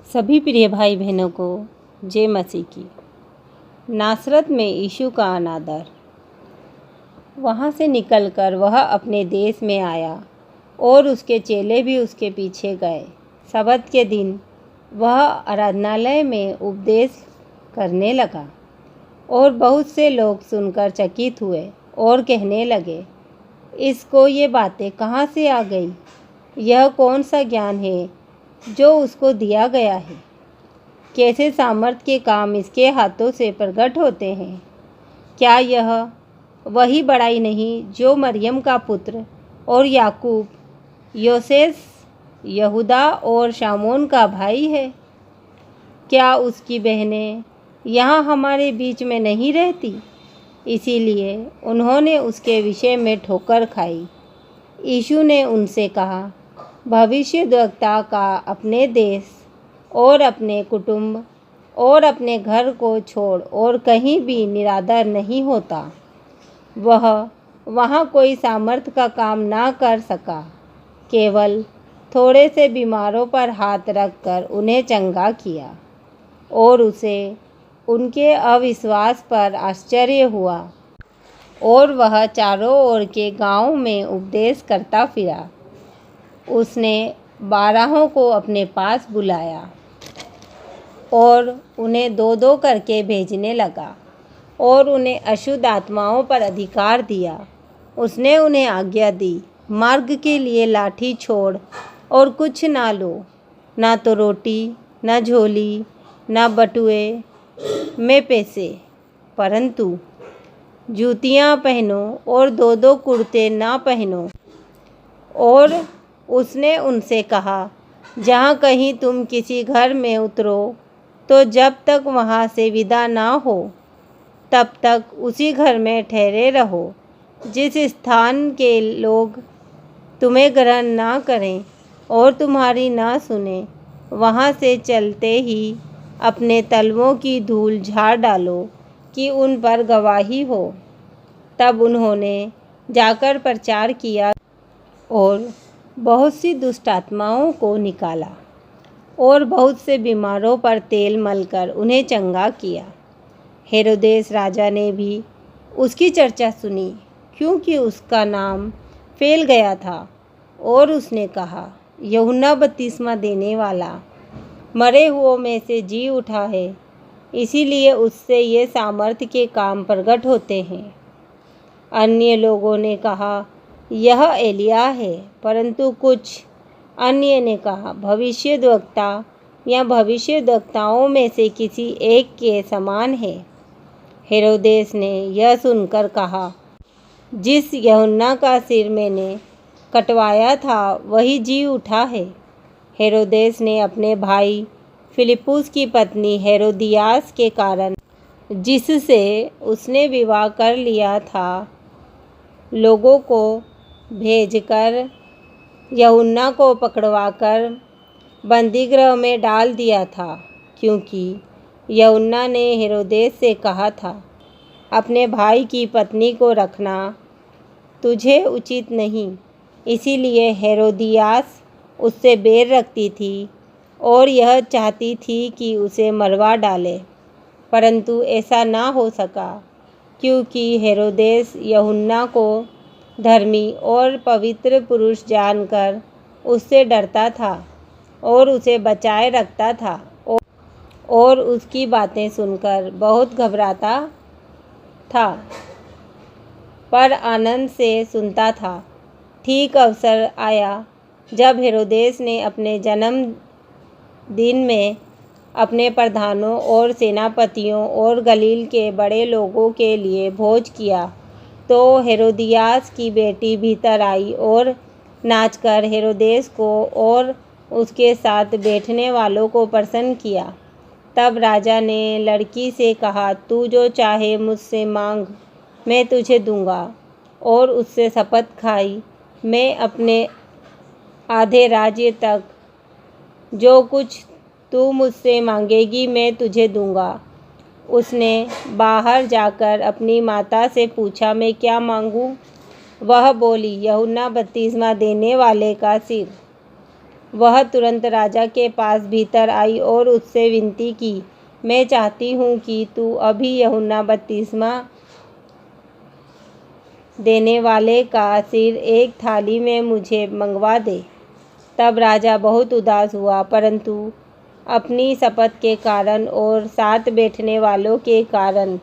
सभी प्रिय भाई बहनों को जय मसीह की। नासरत में यीशु का अनादर। वहाँ से निकलकर वह अपने देश में आया और उसके चेले भी उसके पीछे गए। सबत के दिन वह आराधनालय में उपदेश करने लगा और बहुत से लोग सुनकर चकित हुए और कहने लगे, इसको ये बातें कहाँ से आ गई? यह कौन सा ज्ञान है जो उसको दिया गया है? कैसे सामर्थ के काम इसके हाथों से प्रकट होते हैं? क्या यह वही बड़ाई नहीं जो मरियम का पुत्र और याकूब, योसेस, यहूदा और शामोन का भाई है? क्या उसकी बहनें यहाँ हमारे बीच में नहीं रहती? इसीलिए उन्होंने उसके विषय में ठोकर खाई। यीशु ने उनसे कहा, भविष्यद्वक्ता का अपने देश और अपने कुटुंब और अपने घर को छोड़ और कहीं भी निरादर नहीं होता। वह वहाँ कोई सामर्थ का काम ना कर सका, केवल थोड़े से बीमारों पर हाथ रखकर उन्हें चंगा किया और उसे उनके अविश्वास पर आश्चर्य हुआ और वह चारों ओर के गांव में उपदेश करता फिरा। उसने 12 को अपने पास बुलाया और उन्हें 2-2 करके भेजने लगा और उन्हें अशुद्ध आत्माओं पर अधिकार दिया। उसने उन्हें आज्ञा दी, मार्ग के लिए लाठी छोड़ और कुछ ना लो, ना तो रोटी, ना झोली, ना बटुए में पैसे, परंतु जूतियाँ पहनो और 2-2 कुर्ते ना पहनो। और उसने उनसे कहा, जहाँ कहीं तुम किसी घर में उतरो तो जब तक वहाँ से विदा ना हो तब तक उसी घर में ठहरे रहो। जिस स्थान के लोग तुम्हें ग्रहण ना करें और तुम्हारी ना सुने, वहाँ से चलते ही अपने तलवों की धूल झाड़ डालो कि उन पर गवाही हो। तब उन्होंने जाकर प्रचार किया और बहुत सी दुष्ट आत्माओं को निकाला और बहुत से बीमारों पर तेल मलकर उन्हें चंगा किया। हेरोदेस राजा ने भी उसकी चर्चा सुनी, क्योंकि उसका नाम फैल गया था और उसने कहा, यूहन्ना बपतिस्मा देने वाला मरे हुओं में से जी उठा है, इसीलिए उससे ये सामर्थ्य के काम प्रकट होते हैं। अन्य लोगों ने कहा, यह एलिय्याह है, परंतु कुछ अन्य ने कहा, भविष्यद्वक्ता या भविष्यद्वक्ताओं में से किसी एक के समान है। हेरोदेस ने यह सुनकर कहा, जिस यूहन्ना का सिर मैंने कटवाया था वही जी उठा है। हेरोदेस ने अपने भाई फिलिप्पुस की पत्नी हेरोदियास के कारण, जिससे उसने विवाह कर लिया था, लोगों को भेजकर यूहन्ना को पकड़वाकर बंदीगृह में डाल दिया था, क्योंकि यूहन्ना ने हेरोदेस से कहा था, अपने भाई की पत्नी को रखना तुझे उचित नहीं। इसीलिए हेरोदियास उससे बैर रखती थी और यह चाहती थी कि उसे मरवा डाले, परंतु ऐसा ना हो सका, क्योंकि हेरोदेस यूहन्ना को धर्मी और पवित्र पुरुष जानकर उससे डरता था और उसे बचाए रखता था और उसकी बातें सुनकर बहुत घबराता था, पर आनंद से सुनता था। ठीक अवसर आया जब हेरोदेस ने अपने जन्म दिन में अपने प्रधानों और सेनापतियों और गलील के बड़े लोगों के लिए भोज किया, तो हेरोदियास की बेटी भीतर आई और नाचकर हेरोदेस को और उसके साथ बैठने वालों को प्रसन्न किया। तब राजा ने लड़की से कहा, तू जो चाहे मुझसे मांग, मैं तुझे दूंगा। और उससे शपथ खाई, मैं अपने आधे राज्य तक जो कुछ तू मुझसे मांगेगी मैं तुझे दूंगा। उसने बाहर जाकर अपनी माता से पूछा, मैं क्या मांगूं? वह बोली, यूहन्ना बपतिस्मा देने वाले का सिर। वह तुरंत राजा के पास भीतर आई और उससे विनती की, मैं चाहती हूँ कि तू अभी यूहन्ना बपतिस्मा देने वाले का सिर एक थाली में मुझे मंगवा दे। तब राजा बहुत उदास हुआ, परंतु अपनी शपथ के कारण और साथ बैठने वालों के कारण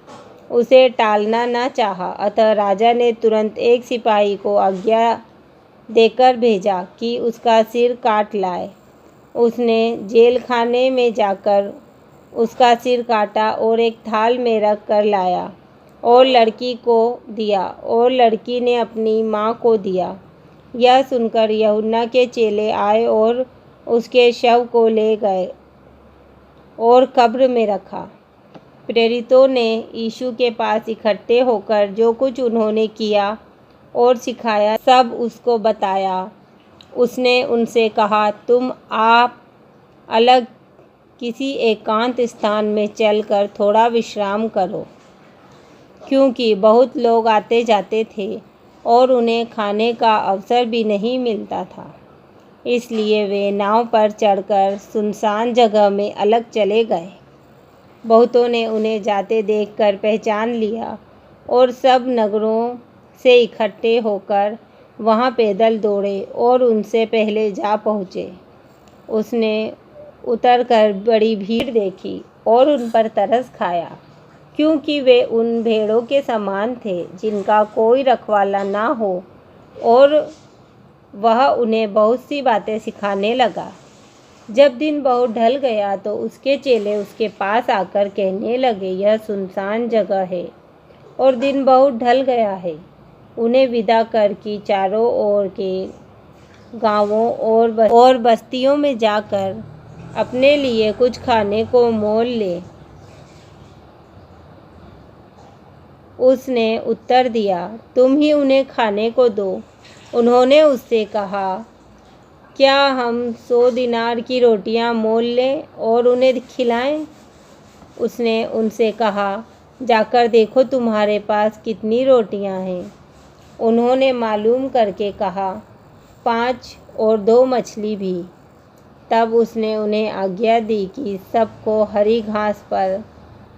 उसे टालना न चाहा। अतः राजा ने तुरंत एक सिपाही को आज्ञा देकर भेजा कि उसका सिर काट लाए। उसने जेल खाने में जाकर उसका सिर काटा और एक थाल में रख कर लाया और लड़की को दिया और लड़की ने अपनी माँ को दिया। यह सुनकर यूहन्ना के चेले आए और उसके शव को ले गए और कब्र में रखा। प्रेरितों ने यीशु के पास इकट्ठे होकर जो कुछ उन्होंने किया और सिखाया सब उसको बताया। उसने उनसे कहा, तुम आप अलग किसी एकांत स्थान में चलकर थोड़ा विश्राम करो, क्योंकि बहुत लोग आते जाते थे और उन्हें खाने का अवसर भी नहीं मिलता था। इसलिए वे नाव पर चढ़कर सुनसान जगह में अलग चले गए। बहुतों ने उन्हें जाते देखकर पहचान लिया और सब नगरों से इकट्ठे होकर वहाँ पैदल दौड़े और उनसे पहले जा पहुँचे। उसने उतरकर बड़ी भीड़ देखी और उन पर तरस खाया, क्योंकि वे उन भेड़ों के समान थे जिनका कोई रखवाला ना हो, और वह उन्हें बहुत सी बातें सिखाने लगा। जब दिन बहुत ढल गया तो उसके चेले उसके पास आकर कहने लगे, यह सुनसान जगह है और दिन बहुत ढल गया है। उन्हें विदा कर कि चारों ओर के गांवों और बस्तियों में जाकर अपने लिए कुछ खाने को मोल ले। उसने उत्तर दिया, तुम ही उन्हें खाने को दो। उन्होंने उससे कहा, क्या हम 100 दिनार की रोटियां मोल लें और उन्हें खिलाएं? उसने उनसे कहा, जाकर देखो तुम्हारे पास कितनी रोटियां हैं। उन्होंने मालूम करके कहा, 5 और 2 मछली भी। तब उसने उन्हें आज्ञा दी कि सबको हरी घास पर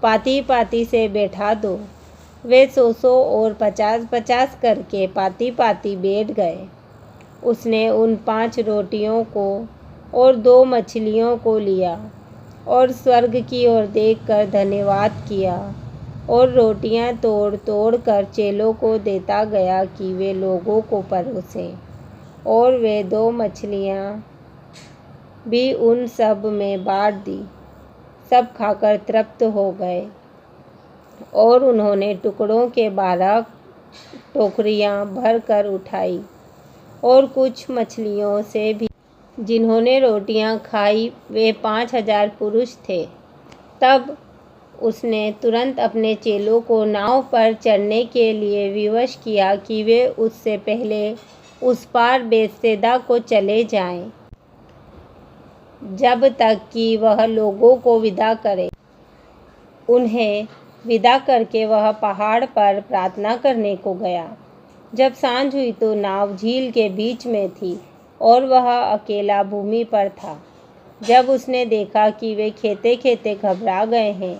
पाती पाती से बैठा दो। वे 100 और 50 करके पाती पाती बैठ गए। उसने उन 5 रोटियों को और 2 मछलियों को लिया और स्वर्ग की ओर देखकर धन्यवाद किया और रोटियां तोड़ तोड़ कर चेलों को देता गया कि वे लोगों को परोसें। और वे 2 मछलियां भी उन सब में बांट दी। सब खाकर तृप्त हो गए और उन्होंने टुकड़ों के 12 टोकरियां भर कर उठाई और कुछ मछलियों से भी। जिन्होंने रोटियां खाई वे 5000 पुरुष थे। तब उसने तुरंत अपने चेलों को नाव पर चढ़ने के लिए विवश किया कि वे उससे पहले उस पार बेतसैदा को चले जाएं, जब तक कि वह लोगों को विदा करे। उन्हें विदा करके वह पहाड़ पर प्रार्थना करने को गया। जब सांझ हुई तो नाव झील के बीच में थी और वह अकेला भूमि पर था। जब उसने देखा कि वे खेते खेते घबरा गए हैं,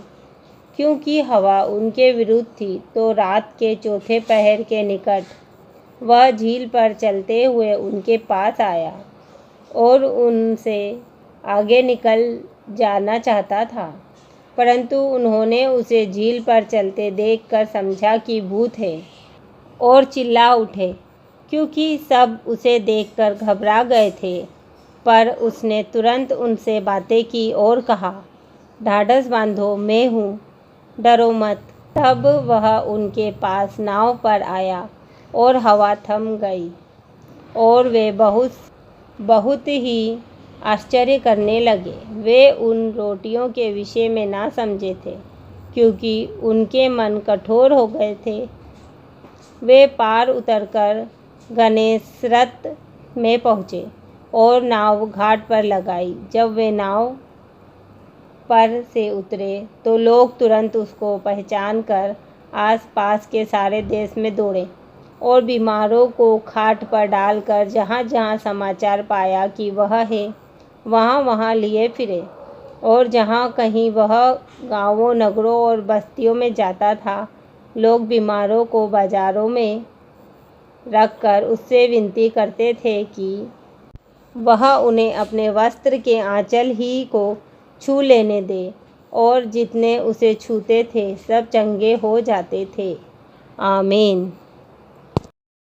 क्योंकि हवा उनके विरुद्ध थी, तो रात के 4थे पहर के निकट वह झील पर चलते हुए उनके पास आया और उनसे आगे निकल जाना चाहता था, परंतु उन्होंने उसे झील पर चलते देखकर समझा कि भूत है और चिल्ला उठे, क्योंकि सब उसे देखकर घबरा गए थे। पर उसने तुरंत उनसे बातें की और कहा, ढाढ़स बांधो, मैं हूँ, डरो मत। तब वह उनके पास नाव पर आया और हवा थम गई और वे बहुत ही आश्चर्य करने लगे। वे उन रोटियों के विषय में ना समझे थे, क्योंकि उनके मन कठोर हो गए थे। वे पार उतरकर गन्नेसरत में पहुँचे और नाव घाट पर लगाई। जब वे नाव पर से उतरे तो लोग तुरंत उसको पहचान कर आस पास के सारे देश में दौड़े और बीमारों को खाट पर डालकर जहाँ जहाँ समाचार पाया कि वह है, वहाँ वहाँ लिए फिरे। और जहाँ कहीं वह गाँवों, नगरों और बस्तियों में जाता था, लोग बीमारों को बाजारों में रखकर उससे विनती करते थे कि वह उन्हें अपने वस्त्र के आंचल ही को छू लेने दे, और जितने उसे छूते थे सब चंगे हो जाते थे। आमीन।